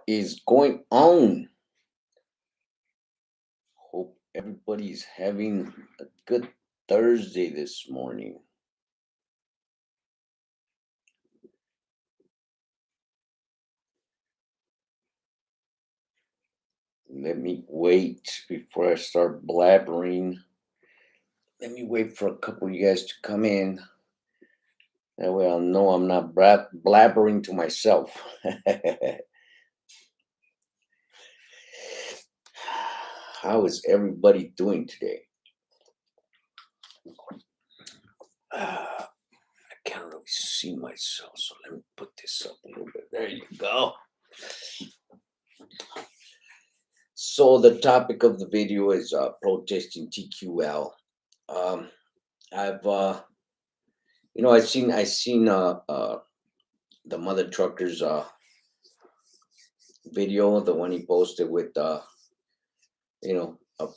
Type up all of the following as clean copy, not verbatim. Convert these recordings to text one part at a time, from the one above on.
is going on? Hope everybody's having a good Thursday this morning. Let me wait before I start blabbering. Let me wait for a couple of you guys to come in. That way I'll know I'm not blabbering to myself. How is everybody doing today? I can't really see myself, so let me put this up a little bit. There you go. So the topic of the video is protesting TQL. Um, I've I seen the mother truckers video, the one he posted with a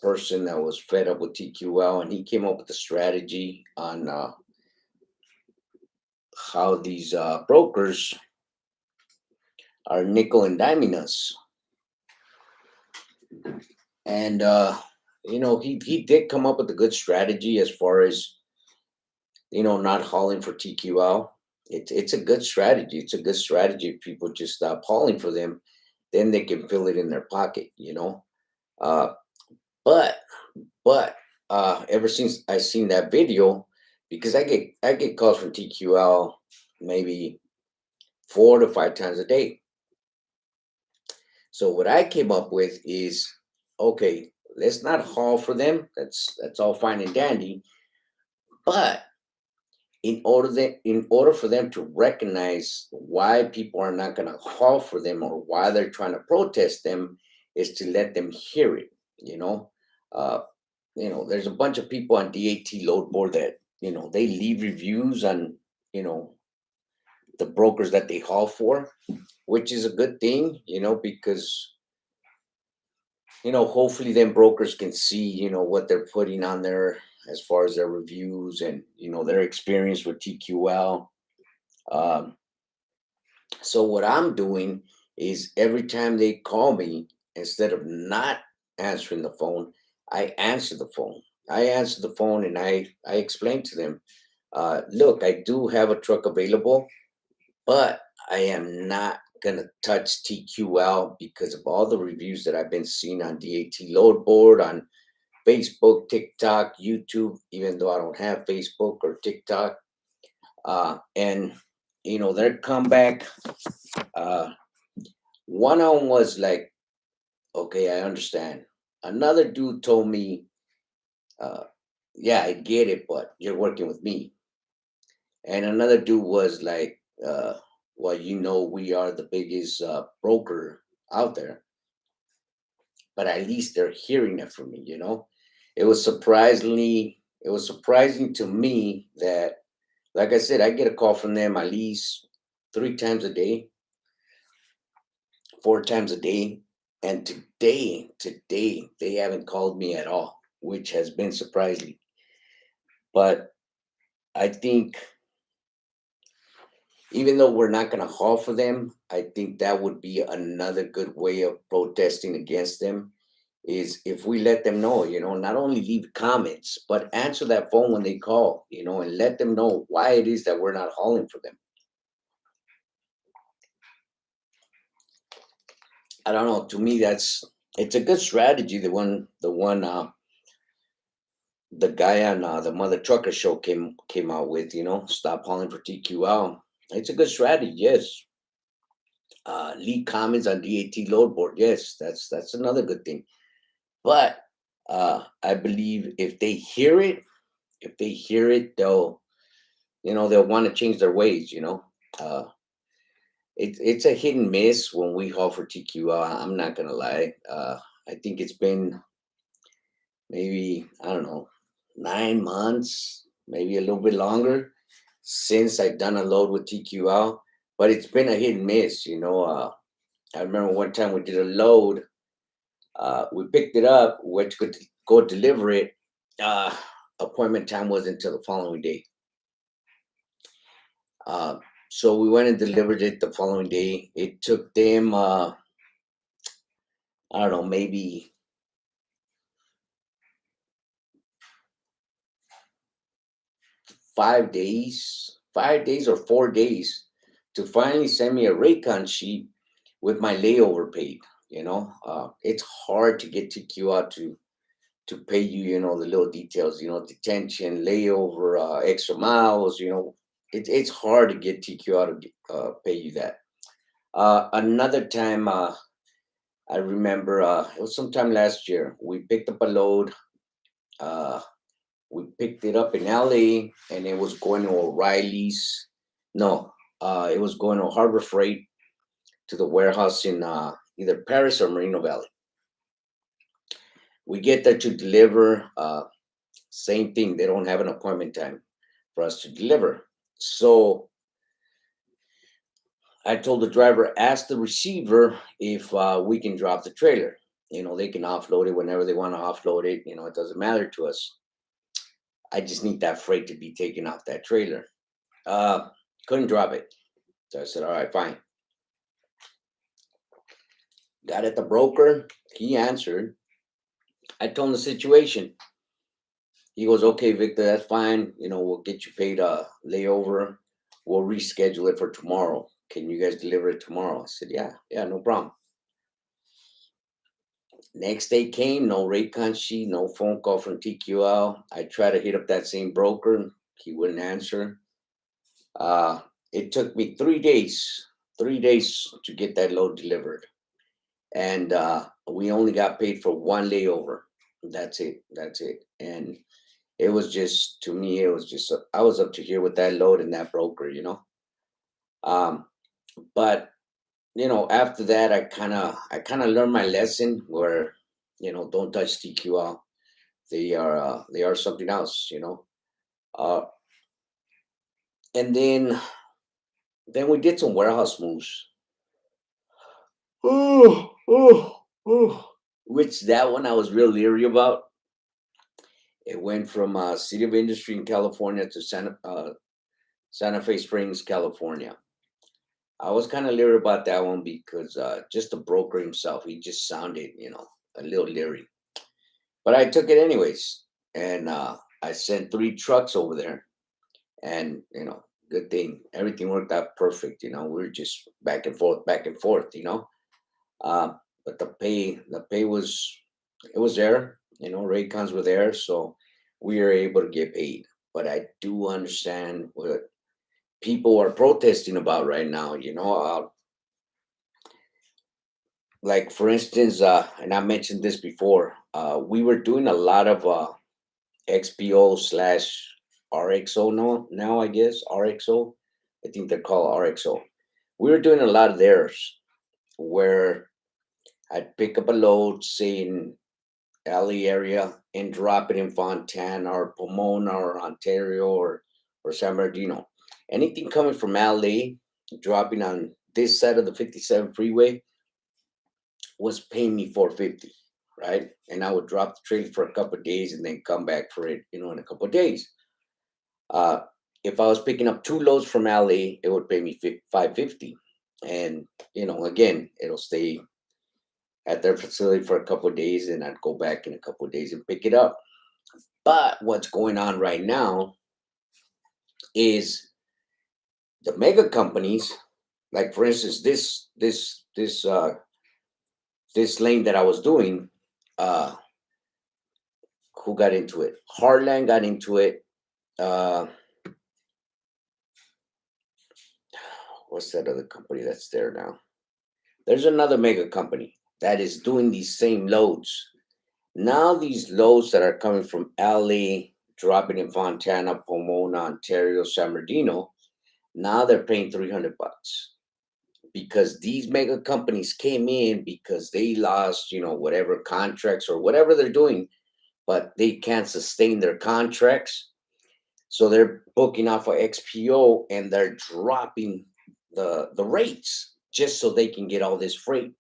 person that was fed up with TQL, and he came up with a strategy on how these brokers are nickel and diming us. And he did come up with a good strategy as far as not hauling for TQL. It's a good strategy. It's a good strategy. If people just stop hauling for them, then they can feel it in their pocket. Uh, but ever since I seen that video, because I get calls from TQL maybe 4 to 5 times a day. So what I came up with is, okay, let's not haul for them. That's all fine and dandy. But in order for them to recognize why people are not going to haul for them or why they're trying to protest them, is to let them hear it. You know, uh, there's a bunch of people on DAT load board that they leave reviews on you know the brokers that they haul for, which is a good thing. Because hopefully then brokers can see what they're putting on there as far as their reviews and their experience with TQL. Um, so what I'm doing is every time they call me, instead of not answering the phone, I answer the phone. I answer the phone and I explain to them, look, I do have a truck available, but I am not gonna touch TQL because of all the reviews that I've been seeing on DAT load board, on Facebook, TikTok, YouTube, even though I don't have Facebook or TikTok. And their comeback, uh, one of them was like, okay, I understand. Another dude told me, uh, yeah, I get it, but you're working with me. And another dude was like, well, we are the biggest broker out there, but at least they're hearing it from me. It was surprising to me that, like I said, I get a call from them at least 3 times a day, 4 times a day. And today, they haven't called me at all, which has been surprising. But I think even though we're not going to haul for them, I think that would be another good way of protesting against them, is if we let them know, not only leave comments, but answer that phone when they call, and let them know why it is that we're not hauling for them. I don't know. To me, it's a good strategy. The guy on the Mother Trucker Show came out with, stop hauling for TQL. It's a good strategy, yes. Leave comments on DAT load board, yes, that's another good thing. But I believe if they hear it, they'll want to change their ways. Uh, it's a hit and miss when we haul for TQL. I'm not gonna lie. I think it's been maybe, I don't know, 9 months, maybe a little bit longer since I've done a load with TQL, but it's been a hit and miss. I remember one time we did a load. We picked it up, went to go deliver it. Uh, Appointment time wasn't until the following day. Uh, so we went and delivered it the following day. It took them I don't know, maybe 5 days or 4 days to finally send me a Raycon sheet with my layover paid. It's hard to get TQ out to pay you, the little details, detention, layover, extra miles, it's hard to get TQ out to pay you that. Another time, I remember it was sometime last year. We picked up a load. Uh, we picked it up in LA and it was going to O'Reilly's. No, it was going to Harbor Freight to the warehouse in either Paris or Merino Valley. We get there to deliver. Same thing. They don't have an appointment time for us to deliver. So I told the driver, ask the receiver if we can drop the trailer. They can offload it whenever they want to offload it. It doesn't matter to us. I just need that freight to be taken off that trailer. Uh, couldn't drop it. So I said, all right, fine. Got at the broker. He answered. I told him the situation. He goes, okay, Victor, that's fine. We'll get you paid layover. We'll reschedule it for tomorrow. Can you guys deliver it tomorrow? I said, yeah, no problem. Next day came, no Raycon sheet, no phone call from TQL. I tried to hit up that same broker. He wouldn't answer. It took me 3 days to get that load delivered. And we only got paid for one layover. That's it. And it was just, to me, it was just, I was up to here with that load and that broker. But after that, I kind of learned my lesson where, don't touch TQL. They are something else. Uh, and then we did some warehouse moves. Oh, oh, oh. Which that one I was real leery about. It went from City of Industry in California to Santa Fe Springs, California. I was kind of leery about that one because just the broker himself, he just sounded, a little leery. But I took it anyways, and I sent 3 trucks over there, and good thing, everything worked out perfect. We were just back and forth, back and forth. Uh, but the pay was, it was there. Raycons were there, so we were able to get paid. But I do understand what people are protesting about right now. Like for instance, and I mentioned this before, we were doing a lot of XPO slash RXO now I guess RXO. I think they're called RXO. We were doing a lot of theirs where I'd pick up a load, say in LA area, and drop it in Fontana or Pomona or Ontario or San Bernardino. Anything coming from LA, dropping on this side of the 57 freeway was paying me 450, right? And I would drop the trailer for a couple of days and then come back for it, in a couple of days. Uh, if I was picking up 2 loads from LA, it would pay me 550, and again, it'll stay at their facility for a couple of days, and I'd go back in a couple of days and pick it up. But what's going on right now is the mega companies, like for instance, this lane that I was doing, uh, who got into it? Heartland got into it. Uh, what's that other company that's there now? There's another mega company that is doing these same loads. Now these loads that are coming from LA, dropping in Fontana, Pomona, Ontario, San Bernardino, now they're paying $300 because these mega companies came in because they lost, whatever contracts or whatever they're doing, but they can't sustain their contracts. So they're booking off of XPO and they're dropping the rates just so they can get all this freight.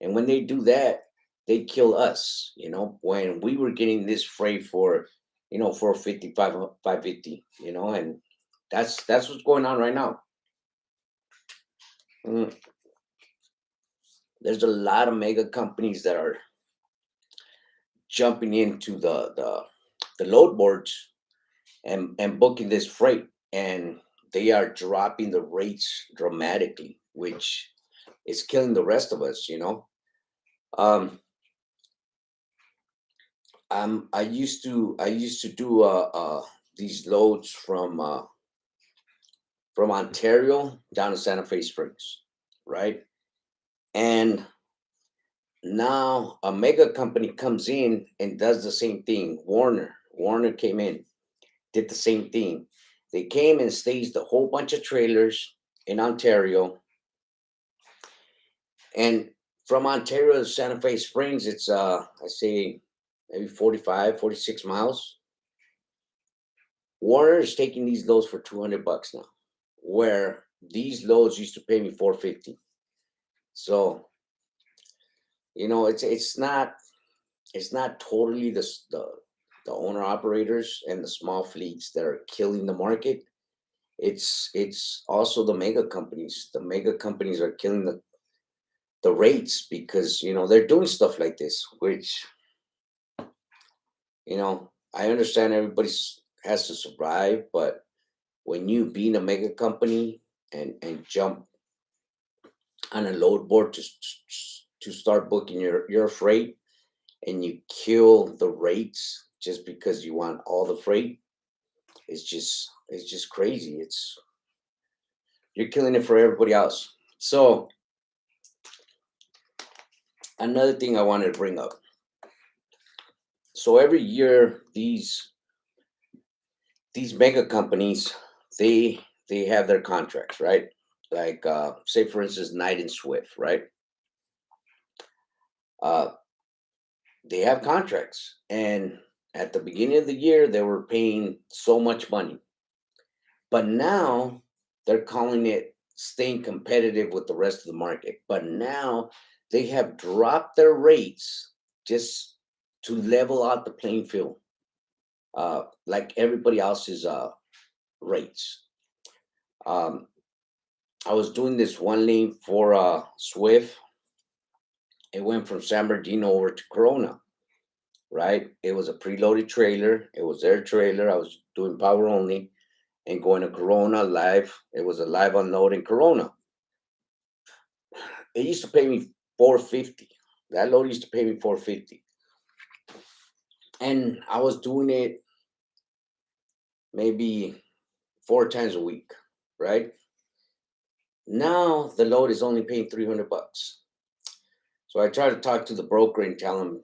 And when they do that, they kill us, when we were getting this freight for, 450, 550, and that's what's going on right now. Mm. there's a lot of mega companies that are jumping into the load boards and booking this freight, and they are dropping the rates dramatically, which is killing the rest of us. Um, I used to do these loads from Ontario down to Santa Fe Springs, right? And now a mega company comes in and does the same thing. Warner came in, did the same thing. They came and staged a whole bunch of trailers in Ontario, and from Ontario to Santa Fe Springs, it's I say maybe 45, 46 miles. Warner is taking these loads for $200 now, where these loads used to pay me 450. So it's not totally the owner operators and the small fleets that are killing the market. It's also the mega companies. The mega companies are killing the rates because they're doing stuff like this, which I understand everybody has to survive, but when you being a mega company and jump on a load board to start booking your freight, and you kill the rates just because you want all the freight, it's just crazy. You're killing it for everybody else. So another thing I wanted to bring up. So every year these mega companies, they have their contracts, right? Like say for instance Knight and Swift, right? Uh they have contracts, and at the beginning of the year they were paying so much money, but now they're calling it staying competitive with the rest of the market. But now they have dropped their rates just to level out the playing field, like everybody else's rates. um, I was doing this one lane for Swift. It went from San Bernardino over to Corona, right? It was a preloaded trailer. It was their trailer. I was doing power only and going to Corona live. It was a live unload in Corona. It used to pay me 450. That load used to pay me 450. And I was doing it maybe 4 times a week, right? Now the load is only paying $300. So I try to talk to the broker and tell him,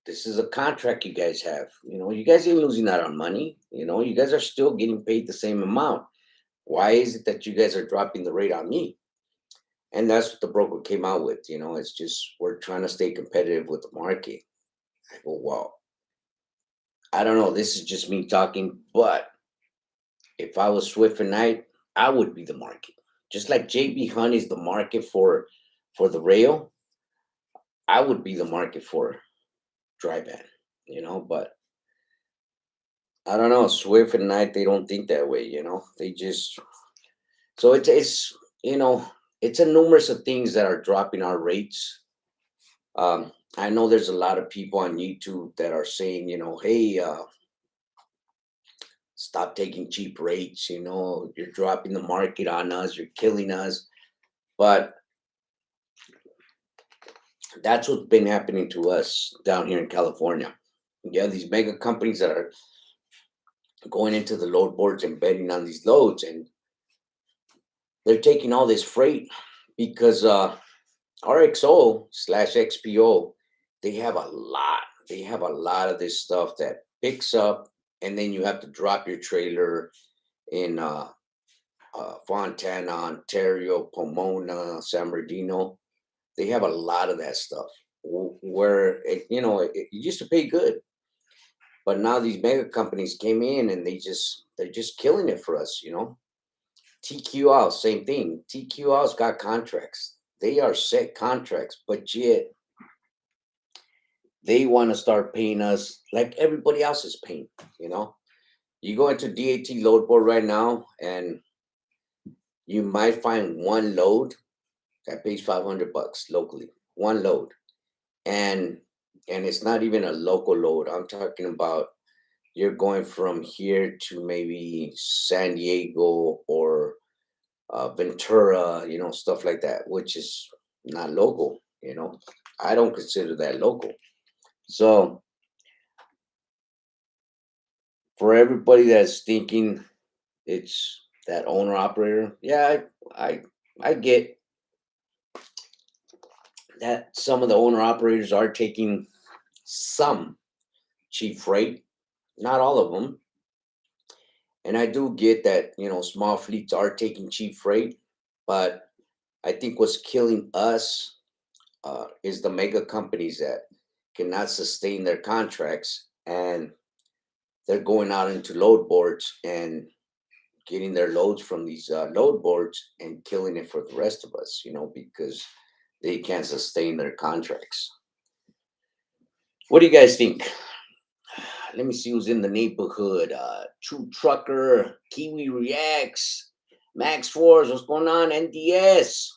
this is a contract you guys have. You guys ain't losing out on money. You guys are still getting paid the same amount. Why is it that you guys are dropping the rate on me? And that's what the broker came out with. It's just we're trying to stay competitive with the market. I go, well, I don't know. This is just me talking, but if I was Swift and Knight, I would be the market. Just like JB Hunt is the market for the rail, I would be the market for dry van. But I don't know. Swift and Knight, they don't think that way. They just so it's you know it's a numerous of things that are dropping our rates. I know there's a lot of people on YouTube that are saying, hey, stop taking cheap rates. You're dropping the market on us. You're killing us. But that's what's been happening to us down here in California. Yeah, these mega companies that are going into the load boards and betting on these loads, and they're taking all this freight because RXO slash XPO, they have a lot. They have a lot of this stuff that picks up, and then you have to drop your trailer in Fontana, Ontario, Pomona, San Bernardino. They have a lot of that stuff where it used to pay good, but now these mega companies came in and they're just killing it for us. TQL, same thing. TQL's got contracts. They are set contracts, but yet they want to start paying us like everybody else is paying. You know, you go into DAT load board right now, and you might find one load that pays $500 locally, one load. And it's not even a local load. I'm talking about you're going from here to maybe San Diego or Ventura, stuff like that, which is not local. I don't consider that local. So for everybody that's thinking it's that owner operator, yeah, I I get that some of the owner operators are taking some cheap freight, not all of them. And I do get that, small fleets are taking cheap freight, but I think what's killing us is the mega companies that cannot sustain their contracts, and they're going out into load boards and getting their loads from these load boards and killing it for the rest of us, because they can't sustain their contracts. What do you guys think? Let me see who's in the neighborhood. True Trucker, Kiwi Reacts, Max Force, what's going on? NDS,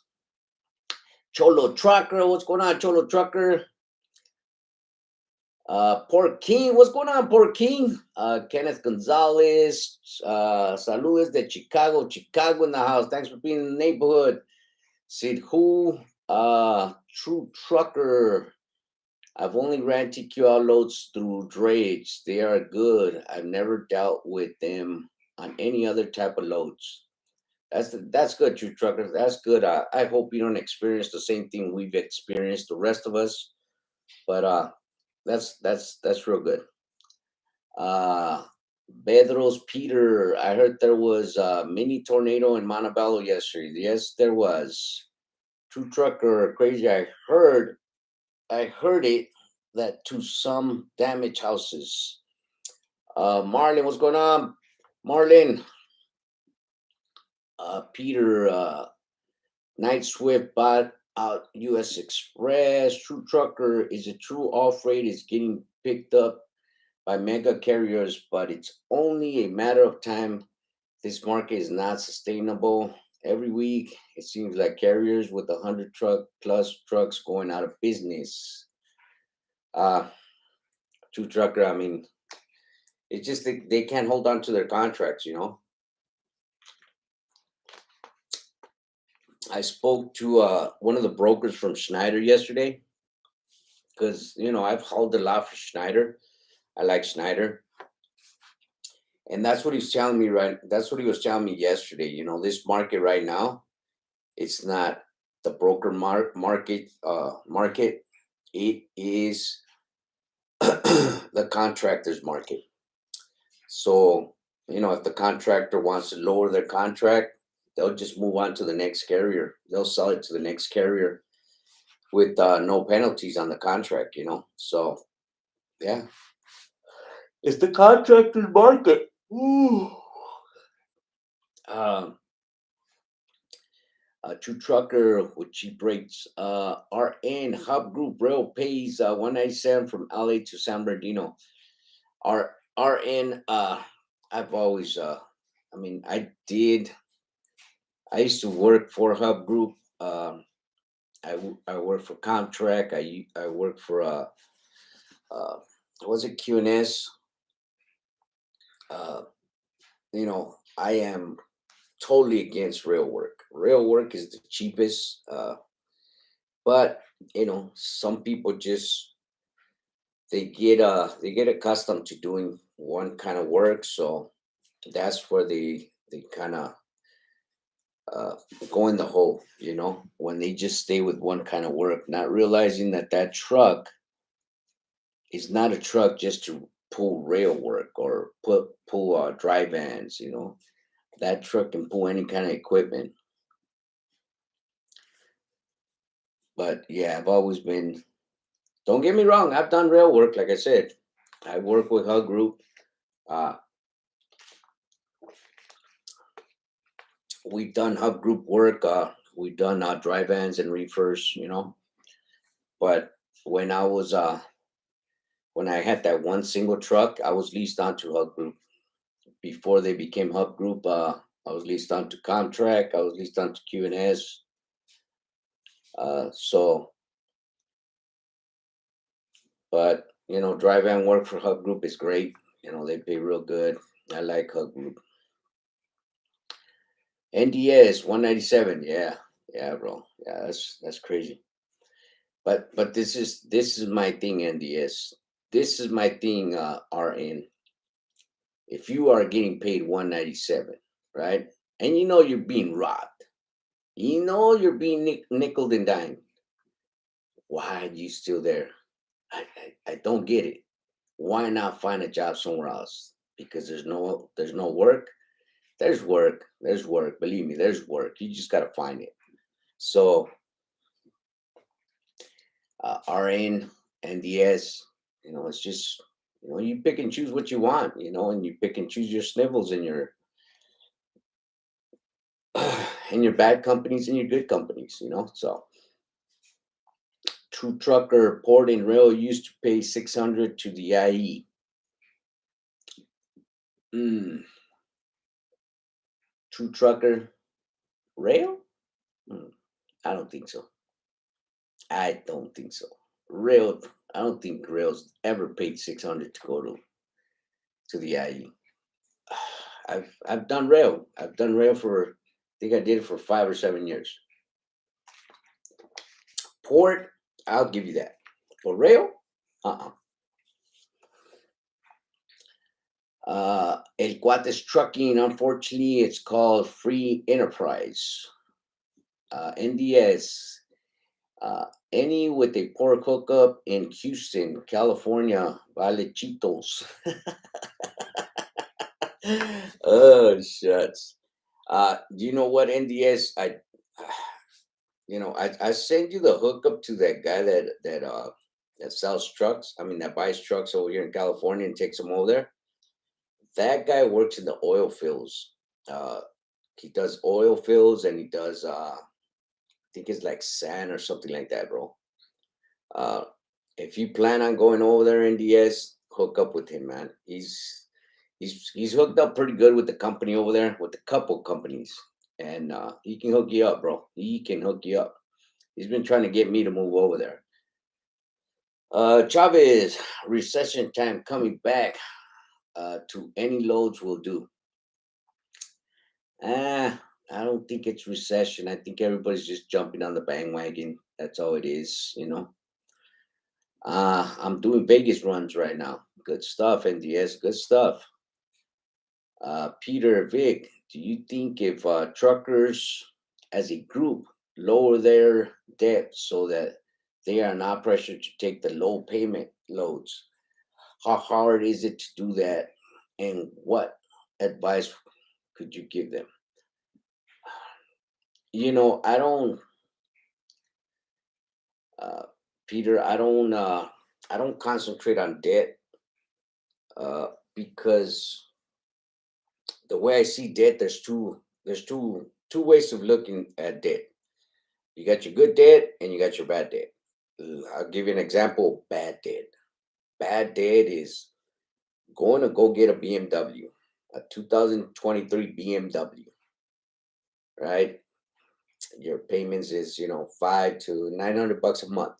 Cholo Trucker, what's going on? Cholo Trucker. Port King, what's going on, Port King? Kenneth Gonzalez, saludos de Chicago, Chicago in the house. Thanks for being in the neighborhood. Sid Who, True Trucker. I've only ran TQL loads through drayage. They are good. I've never dealt with them on any other type of loads. That's good, True Trucker. That's good. I hope you don't experience the same thing we've experienced, the rest of us. But that's real good. Uh, Bedros Peter, I heard there was a mini tornado in Montebello yesterday. Yes, there was. True Trucker, crazy. I heard it that to some damaged houses. Marlin, what's going on? Marlin, Peter, Night Swift bought out U.S. Express. True Trucker is a true all freight is getting picked up by mega carriers, but it's only a matter of time. This market is not sustainable. Every week, it seems like carriers with 100 truck plus trucks going out of business. Uh, True Trucker, I mean, it's just they can't hold on to their contracts. I spoke to one of the brokers from Schneider yesterday because, I've hauled a lot for Schneider. I like Schneider. And that's what he's telling me, right? That's what he was telling me yesterday. This market right now, it's not the broker market. It is the contractor's market. So, if the contractor wants to lower their contract, they'll just move on to the next carrier. They'll sell it to the next carrier with no penalties on the contract. So, yeah, it's the contractor's market. Ooh. Um, True Trucker with cheap rates. RN Hub Group Rail pays 197 from LA to San Bernardino. RN, I've always, I mean, I used to work for Hub Group. I work for Comtrack. I work for, uh, was it QNS? Uh, I am totally against rail work. Rail work is the cheapest, but some people just they get accustomed to doing one kind of work, so that's where they kind of uh, go in the hole. When they just stay with one kind of work, not realizing that that truck is not a truck just to pull rail work or pull dry vans. That truck can pull any kind of equipment. But yeah, I've always been. Don't get me wrong. I've done rail work, like I said. I work with Hug Group. Uh, we've done Hub Group work. We've done dry vans and reefers. But when when I had that one single truck, I was leased onto Hub Group. Before they became Hub Group, I was leased onto Comtrack. I was leased onto QNS. So, but drive and work for Hub Group is great. They pay real good. I like Hub Group. NDS 197. Yeah, yeah, bro. Yeah, that's crazy. But this is my thing, NDS. This is my thing, RN. If you are getting paid 197, right, and you're being robbed, you're being nickel and dime, why are you still there? I don't get it. Why not find a job somewhere else? Because there's no work. There's work. There's work. Believe me, there's work. You just gotta find it. So, RN, NDS, it's just you pick and choose what you want, and you pick and choose your snivels and your and your bad companies and your good companies. So, True Trucker Port and Rail used to pay 600 to the IE. Mm, True Trucker Rail? Mm, I don't think so. I don't think so. Rail, I don't think Rail's ever paid 600 to go to the IE. I've done rail. I've done rail for, I think I did it for 5 or 7 years. Port, I'll give you that. For rail, uh-uh. El Cuates Trucking, unfortunately, it's called Free Enterprise. NDS, any with a port hookup in Houston, California, Valechitos. Oh, shucks. Do you know what, NDS? I send you the hookup to that guy that sells trucks. I mean, that buys trucks over here in California and takes them over there. That guy works in the oil fields. Uh, he does oil fields and he does, I think it's like sand or something like that, bro. Uh, if you plan on going over there, NDS, hook up with him, man. He's hooked up pretty good with the company over there, with a couple companies, and he can hook you up, bro. He can hook you up. He's been trying to get me to move over there. Chavez, recession time coming back. To any loads will do. I don't think it's recession. I think everybody's just jumping on the bandwagon. That's all it is. I'm doing Vegas runs right now. Good stuff, NDS. Good stuff. Peter Vic, do you think if truckers as a group lower their debt so that they are not pressured to take the low payment loads, how hard is it to do that? And what advice could you give them? I don't, uh, Peter, I don't concentrate on debt because the way I see debt, there's two ways of looking at debt. You got your good debt and you got your bad debt. I'll give you an example. Bad debt. Bad debt is going to go get a BMW, a 2023 BMW, right? Your payments is 500 to 900 bucks a month,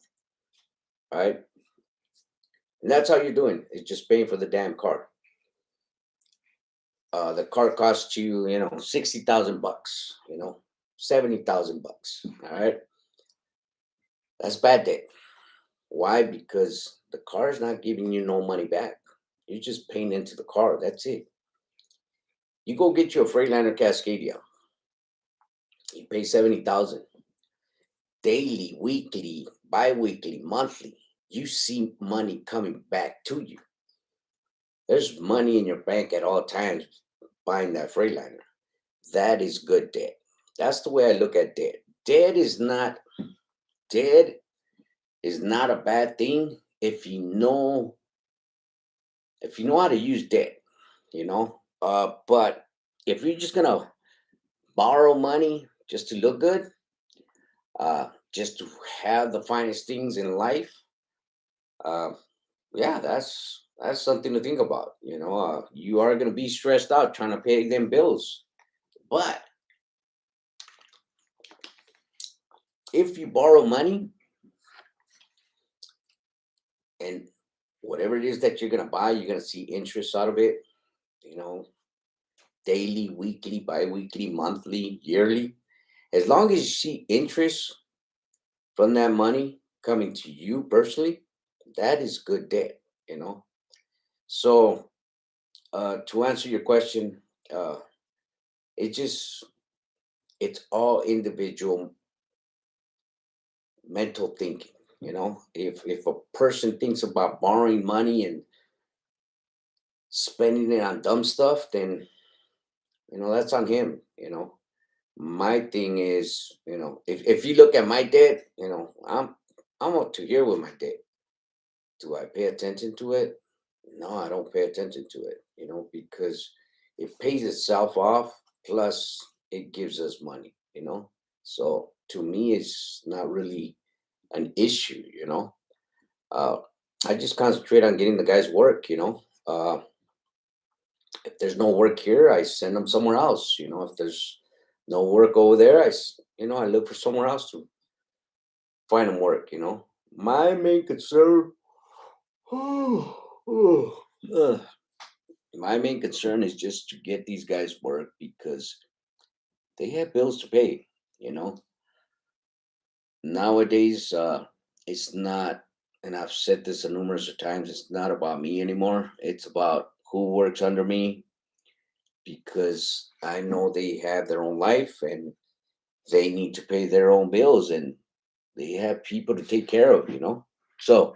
right? And that's how you're doing. It's just paying for the damn car. The car costs you 60,000 bucks, 70,000 bucks. All right, that's bad debt. Why? Because the car is not giving you no money back. You're just paying into the car. That's it. You go get you a Freightliner Cascadia. You pay 70,000 daily, weekly, bi-weekly, monthly. You see money coming back to you. There's money in your bank at all times buying that Freightliner. That is good debt. That's the way I look at debt. Debt is not debt is not a bad thing if you know how to use debt. But if you're just gonna borrow money just to look good, just to have the finest things in life, uh, yeah, that's something to think about. You are gonna be stressed out trying to pay them bills, but if you borrow money and whatever it is that you're gonna buy, you're gonna see interest out of it, you know, daily, weekly, bi-weekly, monthly, yearly. As long as you see interest from that money coming to you personally, that is good debt, you know. So to answer your question, uh, it just it's all individual mental thinking. You know, if a person thinks about borrowing money and spending it on dumb stuff, then that's on him. My thing is, if you look at my debt, I'm up to here with my debt. Do I pay attention to it? No, I don't pay attention to it, because it pays itself off, plus it gives us money. So to me, it's not really an issue. Uh, I just concentrate on getting the guys work. If there's no work here, I send them somewhere else. If there's no work over there, I look for somewhere else to find them work. My main concern, ugh, my main concern is just to get these guys work because they have bills to pay. You know, Nowadays, it's not, and I've said this a numerous of times. It's not about me anymore. It's about who works under me because I know they have their own life and they need to pay their own bills and they have people to take care of. So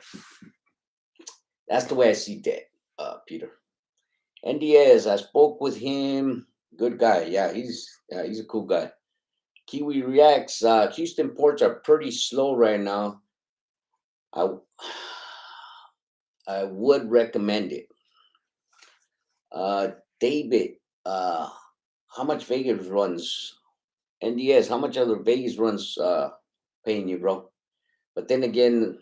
that's the way I see that, Peter. And Diaz, I spoke with him. Good guy. Yeah, he's a cool guy. Kiwi reacts. Houston ports are pretty slow right now. I I would recommend it. Uh, David, how much Vegas runs? NDS, how much are the Vegas runs paying you, bro? But then again,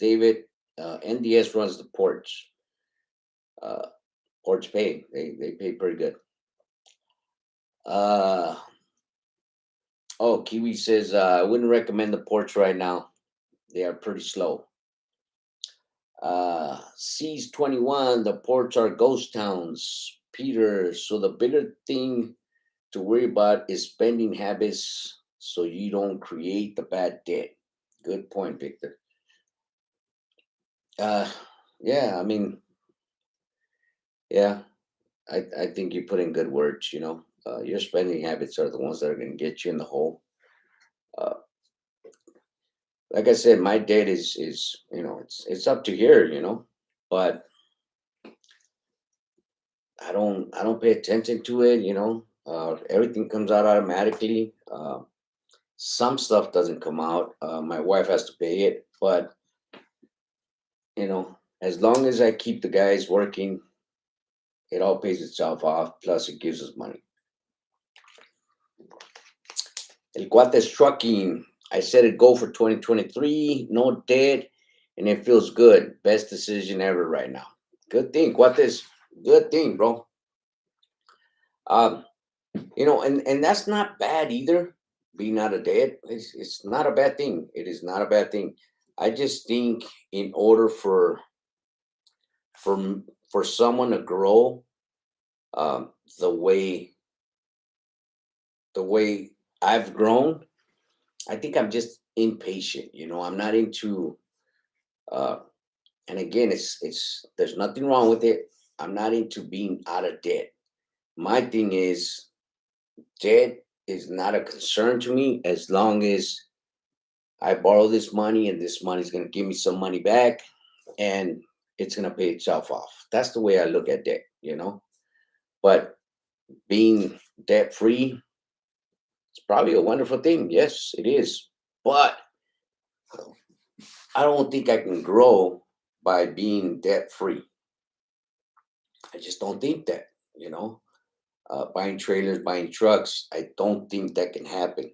David, NDS runs the ports. Uh, ports pay. They pay pretty good. Uh, oh, Kiwi says I wouldn't recommend the ports right now. They are pretty slow. C's 21, the ports are ghost towns. Peter, so the bigger thing to worry about is spending habits so you don't create the bad debt. Good point, Victor. Uh, yeah, I mean, yeah, I think you put in good words. Your spending habits are the ones that are going to get you in the hole. Uh, like I said, my debt is it's up to here. But I don't pay attention to it. Everything comes out automatically. Some stuff doesn't come out. My wife has to pay it, but as long as I keep the guys working, it all pays itself off. Plus, it gives us money. El Cuates Trucking. I said it go for 2023. No debt, and it feels good. Best decision ever right now. Good thing, Cuates. Good thing, bro. Um, and that's not bad either. Being out of debt, it's not a bad thing. It is not a bad thing. I just think in order for someone to grow, um, the way the way I've grown, I think I'm just impatient. I'm not into. Uh, and again, it's there's nothing wrong with it. I'm not into being out of debt. My thing is debt is not a concern to me as long as I borrow this money and this money is going to give me some money back and it's going to pay itself off. That's the way I look at debt. But being debt free, it's probably a wonderful thing. Yes, it is. But I don't think I can grow by being debt free. I just don't think that. Buying trailers, buying trucks, I don't think that can happen.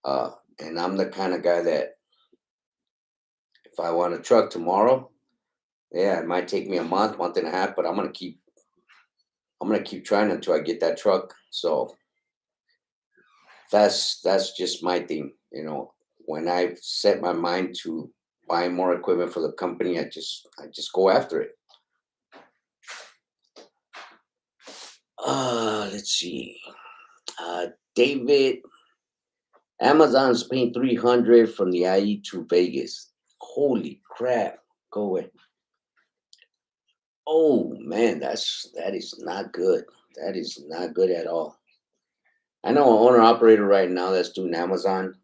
And I'm the kind of guy that if I want a truck tomorrow, yeah, it might take me a month and a half, but I'm gonna keep trying until I get that truck. So that's just my thing. when I set my mind to buy more equipment for the company, I just go after it. Let's see. David, Amazon's paying 300 from the IE to Vegas. Holy crap. Go away. Oh man, that is not good. That is not good at all. I know an owner operator right now that's doing Amazon.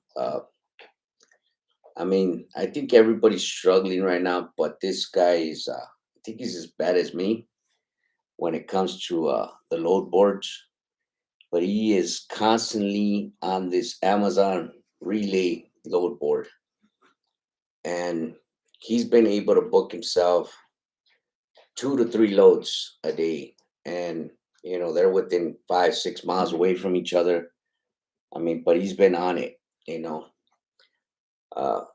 I mean, I think everybody's struggling right now, but this guy is I think he's as bad as me when it comes to the load boards. But he is constantly on this Amazon relay load board, and he's been able to book himself 2 to 3 loads a day, and they're within 5, 6 miles away from each other. I mean, but he's been on it, you know. Uh,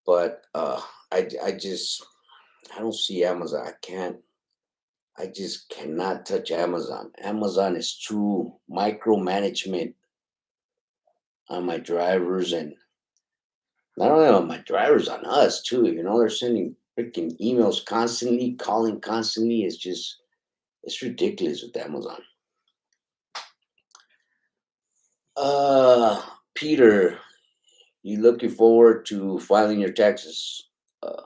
but I don't see Amazon. I can't. I just cannot touch Amazon. Amazon is too micromanagement on my drivers, and not only on my drivers, on us too. They're sending freaking emails constantly, calling constantly. It's ridiculous with Amazon. Peter, you looking forward to filing your taxes? Uh,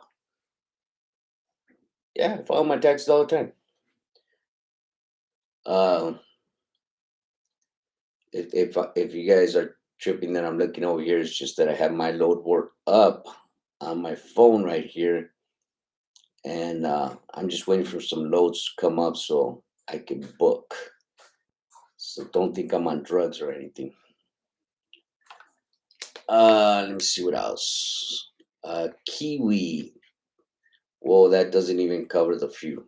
yeah, I file my taxes all the time. Uh, if you guys are tripping that I'm looking over here, it's just that I have my load board up on my phone right here, and I'm just waiting for some loads to come up so I can book. So don't think I'm on drugs or anything. Let me see what else. Kiwi. Whoa, that doesn't even cover the few.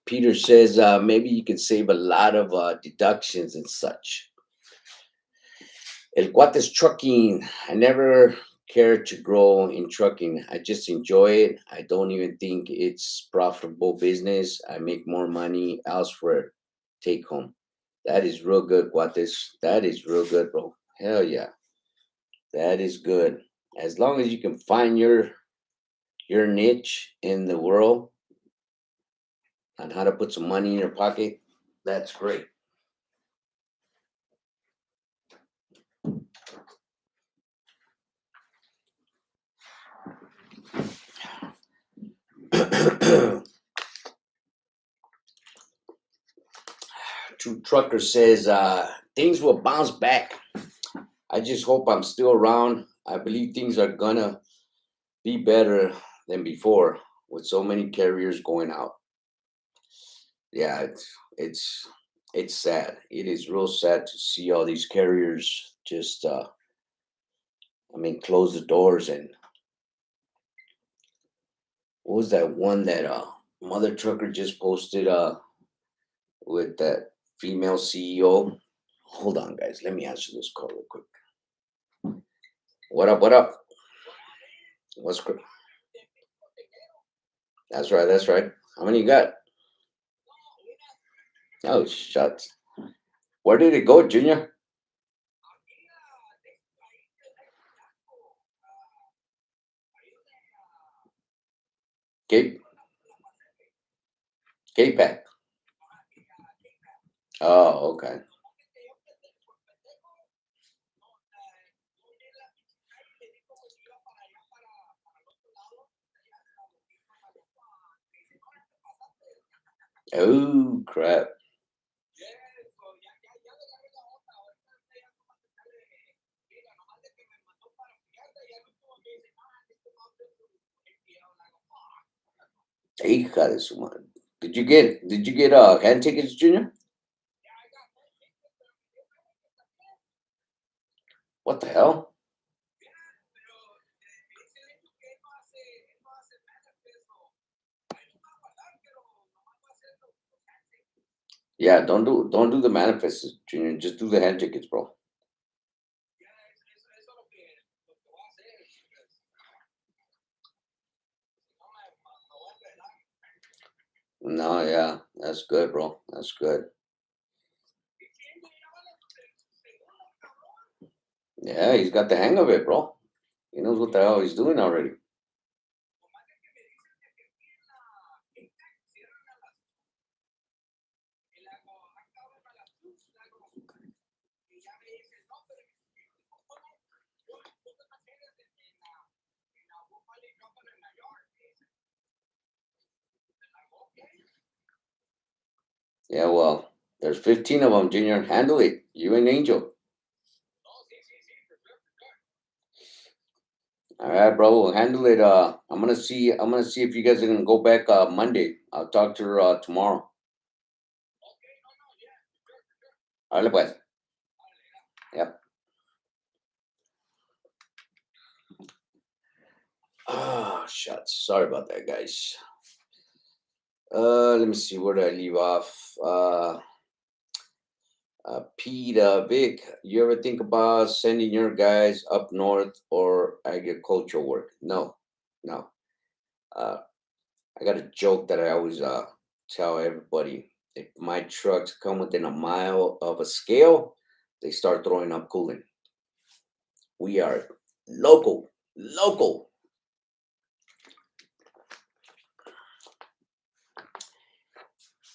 Peter says maybe you can save a lot of deductions and such. El Cuates Trucking. I never cared to grow in trucking. I just enjoy it. I don't even think it's profitable business. I make more money elsewhere. Take home. That is real good, Cuates. That is real good, bro. Hell yeah. That is good. As long as you can find your niche in the world on how to put some money in your pocket, that's great. True Trucker says things will bounce back. I just hope I'm still around. I believe things are gonna be better than before with so many carriers going out. Yeah, it's sad. It is real sad to see all these carriers just close the doors. And what was that one that Mother Trucker just posted with that female CEO? Hold on, guys. Let me answer this call real quick. What up? What up? What's quick? That's right. That's right. How many you got? Oh, shucks. Where did it go, Junior? Cape Pack. Oh, okay. Oh, crap. Hija de su madre. Did you get hand tickets, Junior? What the hell? Yeah, don't do the manifests, Junior. Just do the hand tickets, bro. No, yeah, that's good, bro. That's good. Yeah, he's got the hang of it, bro. He knows what the hell he's doing already. Yeah, well, there's 15 of them, Junior. Handle it. You and Angel. All right, bro. We'll handle it. I'm gonna see if you guys are gonna go back Monday. I'll talk to her tomorrow. All right, pues. Yep. Ah, shucks. Sorry about that, guys. Let me see. Where did I leave off? Pete, Vic, you ever think about sending your guys up north or agricultural work? No, no. Uh, I got a joke that I always tell everybody. If my trucks come within a mile of a scale, they start throwing up coolant. We are local, local.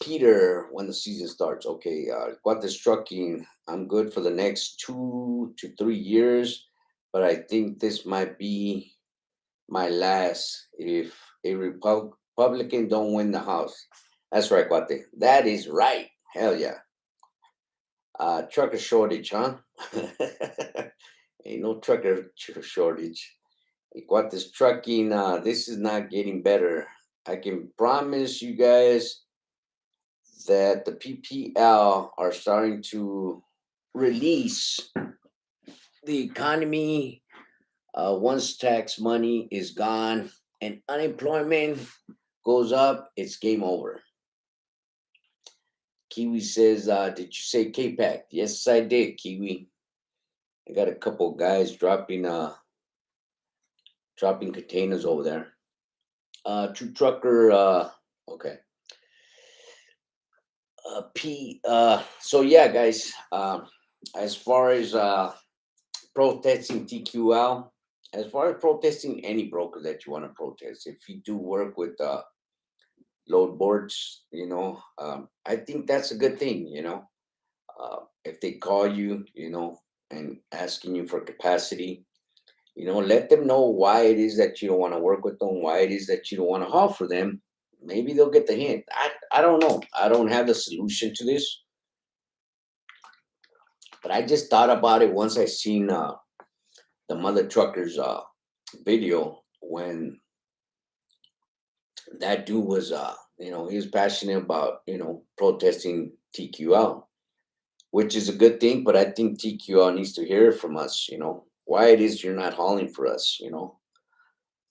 Peter, when the season starts, okay, got this trucking. I'm good for the next 2 to 3 years, but I think this might be my last if a Republican don't win the House. That's right, Guate. That is right. Hell yeah. Trucker shortage, huh? Ain't no shortage. Guate's trucking. This is not getting better. I can promise you guys that the PPL are starting to release the economy. Once tax money is gone and unemployment goes up, it's game over. Kiwi says, did you say K-Pack? Yes, I did, Kiwi. I got a couple guys dropping containers over there. Two trucker, okay. So yeah, guys, as far as protesting TQL, as far as protesting any broker that you want to protest, if you do work with load boards, I think that's a good thing, if they call you, and asking you for capacity, let them know why it is that you don't want to work with them, why it is that you don't want to haul for them. Maybe they'll get the hint. I don't know. I don't have the solution to this, but I just thought about it once I seen the mother truckers video when that dude was he was passionate about protesting TQL, which is a good thing, but I think TQL needs to hear it from us, why it is you're not hauling for us,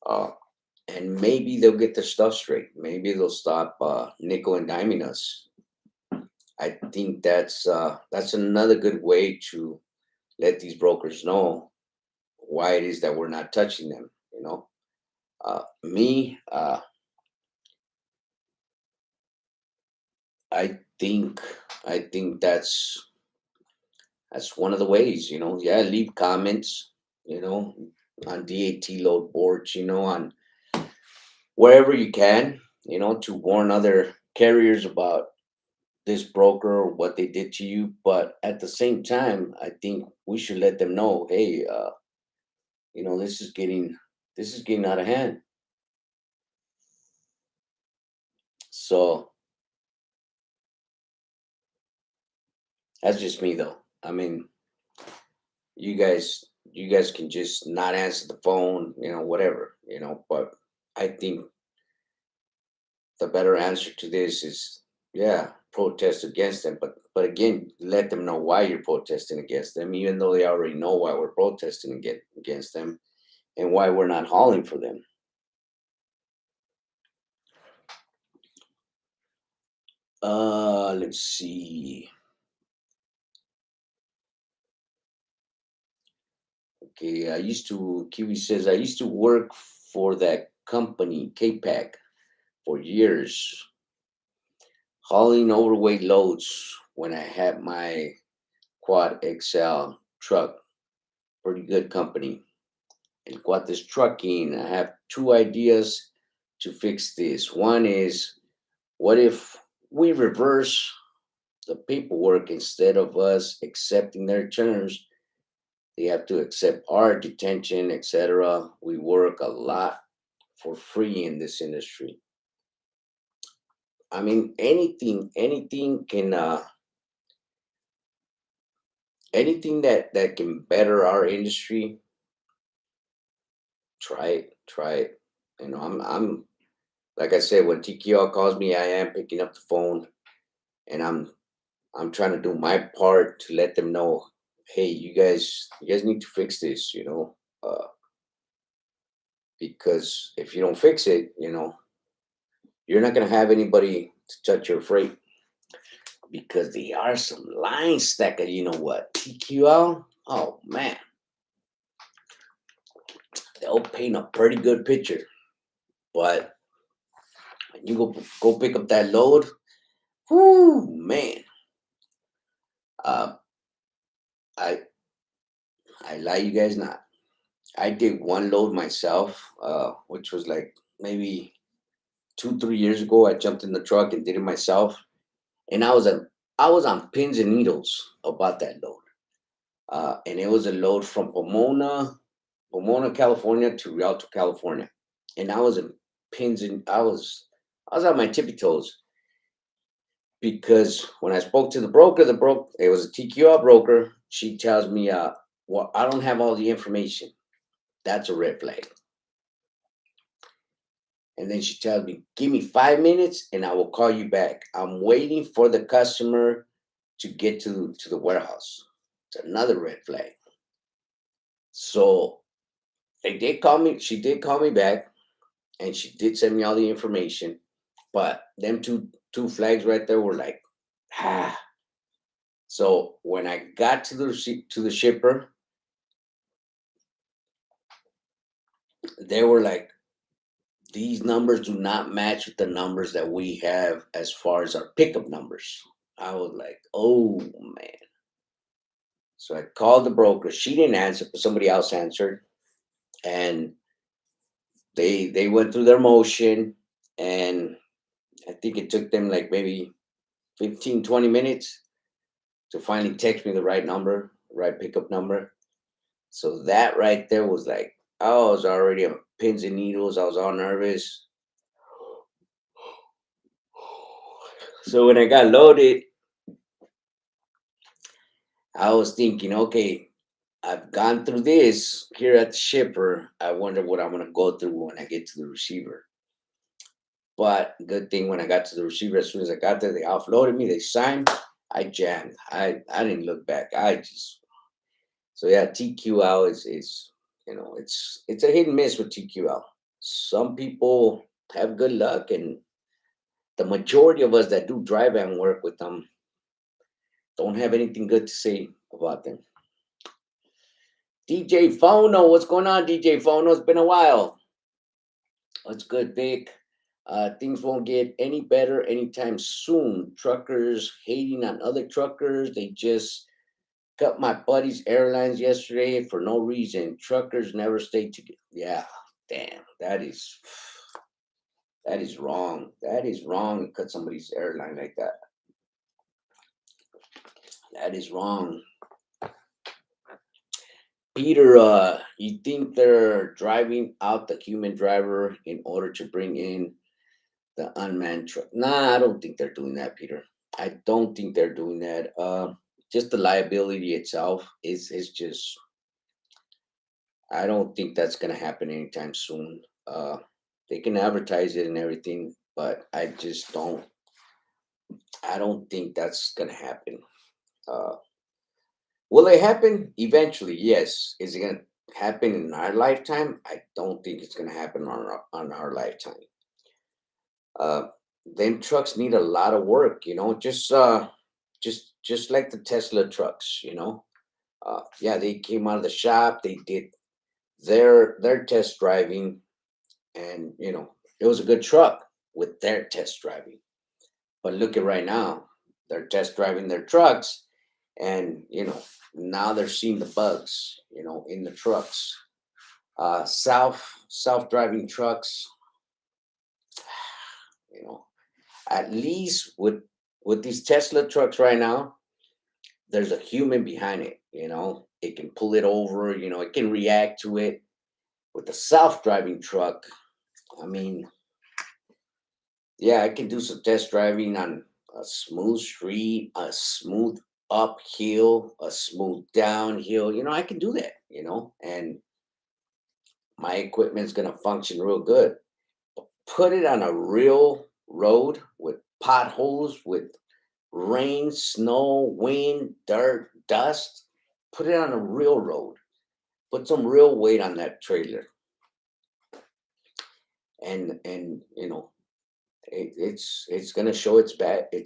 uh, and maybe they'll get their stuff straight. Maybe they'll stop nickel and diming us. I think that's another good way to let these brokers know why it is that we're not touching them. Me, I think I think that's one of the ways. Yeah, leave comments. You know, on DAT load boards. On wherever you can. To warn other carriers about this broker or what they did to you. But at the same time, I think we should let them know, hey, this is getting out of hand. So that's just me, though. I mean, you guys can just not answer the phone, whatever, but I think the better answer to this is, yeah, protest against them, but again, let them know why you're protesting against them, even though they already know why we're protesting against them and why we're not hauling for them. Let's see. Okay, Kiwi says, I used to work for that company, KPAC, for years. hauling overweight loads when I had my Quad XL truck. Pretty good company. And Quad this trucking, I have two ideas to fix this. One is, what if we reverse the paperwork? Instead of us accepting their terms, they have to accept our detention, etc. We work a lot for free in this industry. I mean, anything can, anything that can better our industry. Try it. I'm like I said, when TQL calls me, I am picking up the phone, and I'm trying to do my part to let them know, hey, you guys need to fix this, because if you don't fix it, you're not gonna have anybody to touch your freight, because there are some lines stacked. You know what? TQL, oh man, they'll paint a pretty good picture, but when you go pick up that load, whoo man, uh, I I lie you guys not. I did one load myself, which was like maybe 2 3 years ago. I jumped in the truck and did it myself, and I was on pins and needles about that load. And it was a load from Pomona, California to Rialto, California, and I was in pins and I was on my tippy toes, because when I spoke to the broker, it was a TQL broker. She tells me, "Well, I don't have all the information." That's a red flag. And then she tells me, "Give me 5 minutes and I will call you back. I'm waiting for the customer to get to the warehouse." It's another red flag. So they did call me. She did call me back, and she did send me all the information. But them two flags right there were like, ah. So when I got to the shipper, they were like, these numbers do not match with the numbers that we have as far as our pickup numbers. I was like, oh man. So I called the broker. She didn't answer, but somebody else answered. And they went through their motion. And I think it took them like maybe 15 20 minutes to finally text me the right number, right pickup number. So that right there was like, I was already on pins and needles. I was all nervous. So when I got loaded, I was thinking, okay, I've gone through this here at the shipper. I wonder what I'm gonna go through when I get to the receiver. But good thing, when I got to the receiver, as soon as I got there, they offloaded me. They signed. I jammed. I didn't look back. I just So yeah, TQL is it's a hit and miss with TQL. Some people have good luck, and the majority of us that do dry van work with them don't have anything good to say about them. DJ Phono, what's going on, DJ Phono? It's been a while. What's good, Vic? Things won't get any better anytime soon. Truckers hating on other truckers. They just cut my buddy's airlines yesterday for no reason. Truckers never stay together. Yeah, damn, that is wrong. That is wrong to cut somebody's airline like that. That is wrong. Peter, you think they're driving out the human driver in order to bring in the unmanned truck? Nah, I don't think they're doing that, Peter. I don't think they're doing that. Just the liability itself is just. I don't think that's gonna happen anytime soon. They can advertise it and everything, but I just don't. I don't think that's gonna happen. Uh, will it happen eventually? Yes. Is it gonna happen in our lifetime? I don't think it's gonna happen on our lifetime. Uh, them trucks need a lot of work. Just like the Tesla trucks. Yeah, they came out of the shop. They did their test driving, and it was a good truck with their test driving. But look at right now, they're test driving their trucks, and now they're seeing the bugs, in the trucks. Self driving trucks, you know, at least with these Tesla trucks right now, there's a human behind it. It can pull it over. It can react to it. With the self-driving truck, I mean, yeah, I can do some test driving on a smooth street, a smooth uphill, a smooth downhill. I can do that. And my equipment's gonna function real good. Put it on a real road with potholes, with rain, snow, wind, dirt, dust. Put it on a real road. Put some real weight on that trailer, and it's gonna show its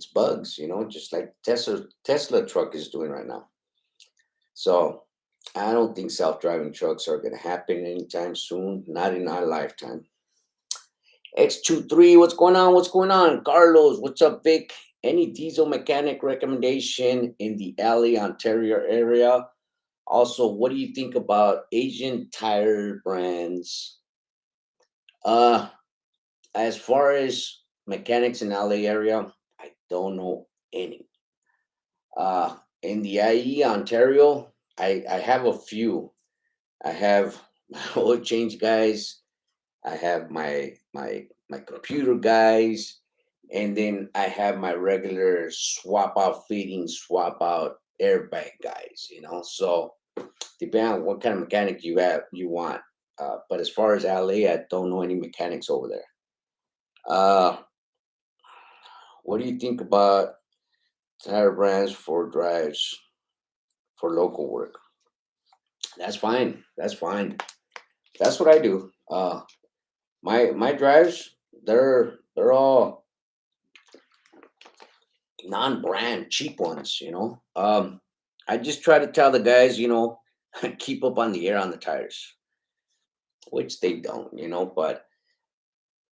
bugs. Just like Tesla truck is doing right now. So I don't think self-driving trucks are gonna happen anytime soon. Not in our lifetime. X23, what's going on? What's going on? Carlos, what's up, Vic? Any diesel mechanic recommendation in the LA, Ontario area? Also, what do you think about Asian tire brands? Uh, as far as mechanics in LA area, I don't know any. In the IE, Ontario, I have a few. I have my oil change guys. I have my computer guys, and then I have my regular swap out fitting, swap out airbag guys. So depending on what kind of mechanic you want. But as far as LA, I don't know any mechanics over there. Uh, what do you think about tire brands for drives for local work? That's fine. That's fine. That's what I do. My drives, they're all non-brand, cheap ones. I just try to tell the guys, keep up on the air on the tires, which they don't. But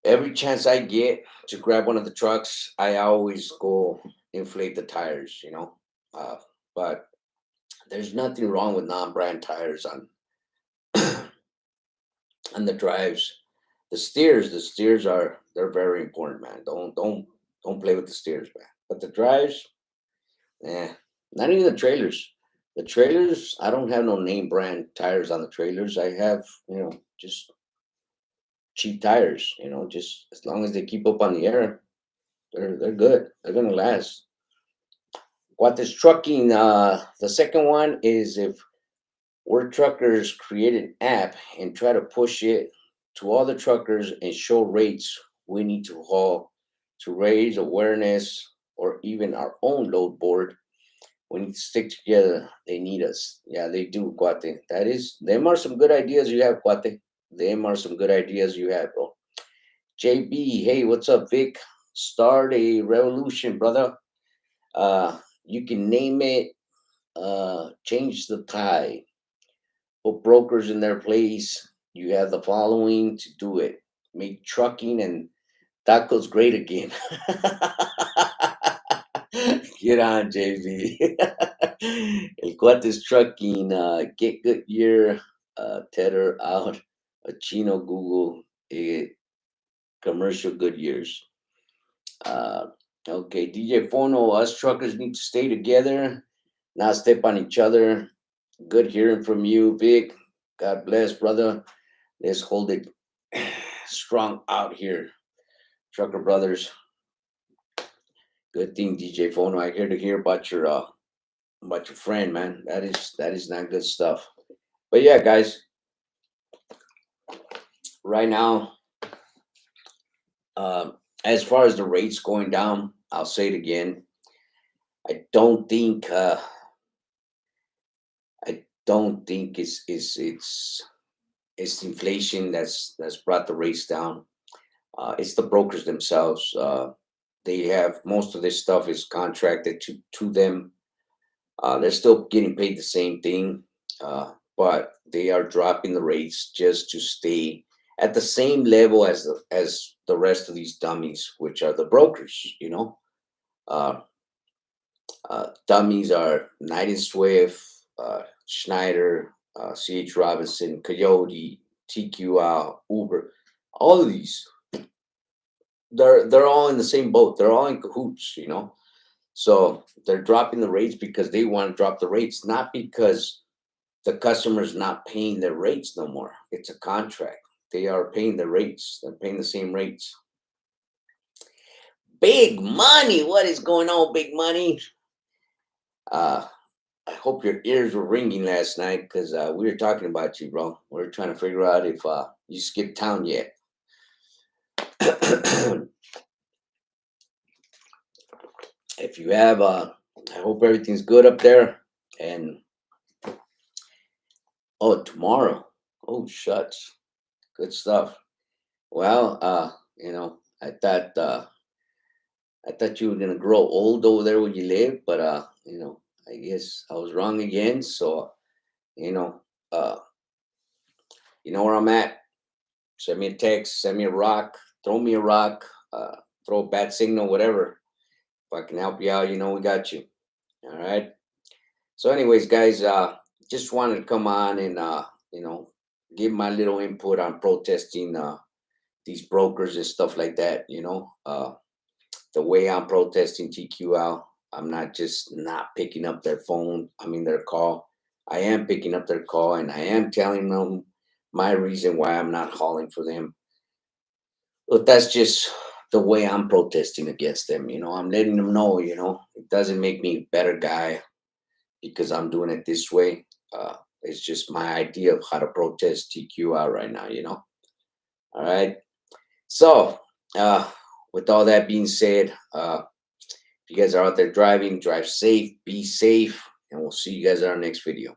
every chance I get to grab one of the trucks, I always go inflate the tires. Uh, but there's nothing wrong with non-brand tires on the drives. The steers they're very important, man. Don't play with the steers, man. But the drives, eh, not even the trailers. The trailers, I don't have no name brand tires on the trailers. I have, just cheap tires. Just as long as they keep up on the air, they're good. They're gonna last. What is trucking? The second one is if we're truckers create an app and try to push it to all the truckers and show rates we need to haul to raise awareness or even our own load board. We need to stick together. They need us. Yeah, they do, Guate. Them are some good ideas you have, Guate. Them are some good ideas you have, bro. JB, hey, what's up, Vic? Start a revolution, brother. You can name it, change the tide. Put brokers in their place. You have the following to do it. Make trucking and tacos great again. Get on, JV. El Cuates Trucking, Get Goodyear, Tether out, a Chino Google, commercial Goodyears. Uh, okay, DJ Fono, us truckers need to stay together, not step on each other. Good hearing from you, Vic. God bless, brother. Let's hold it strong out here, trucker brothers. Good thing, DJ Fono. I hear about your friend, man. That is not good stuff. But yeah, guys, right now, as far as the rates going down, I'll say it again. I don't think it's inflation that's brought the rates down. It's the brokers themselves. They have most of this stuff is contracted to them. They're still getting paid the same thing, but they are dropping the rates just to stay at the same level as the rest of these dummies, which are the brokers. Uh, Dummies are Knight and Swift, Schneider, CH Robinson, Coyote, TQL, Uber. All of these, they're all in the same boat. They're all in cahoots, you know. So they're dropping the rates because they want to drop the rates, not because the customer's not paying their rates no more. It's a contract. They are paying the rates. They're paying the same rates. Big money. What is going on, big money? Uh, I hope your ears were ringing last night because we were talking about you, bro. We were trying to figure out if you skipped town yet. If you have, I hope everything's good up there. And oh, tomorrow. Oh, shucks. Good stuff. Well, I thought you were gonna grow old over there where you live, but I guess I was wrong again. So, you know, uh, you know where I'm at. Send me a text, send me a rock, throw me a rock, throw a bad signal, whatever. If I can help you out, we got you. All right. So, anyways, guys, just wanted to come on and give my little input on protesting these brokers and stuff like that. The way I'm protesting TQL, I'm not just not picking up their phone. I mean their call. I am picking up their call and I am telling them my reason why I'm not hauling for them. But that's just the way I'm protesting against them. I'm letting them know, it doesn't make me a better guy because I'm doing it this way. It's just my idea of how to protest TQL right now. All right. So, with all that being said, if you guys are out there driving, drive safe, be safe, and we'll see you guys in our next video.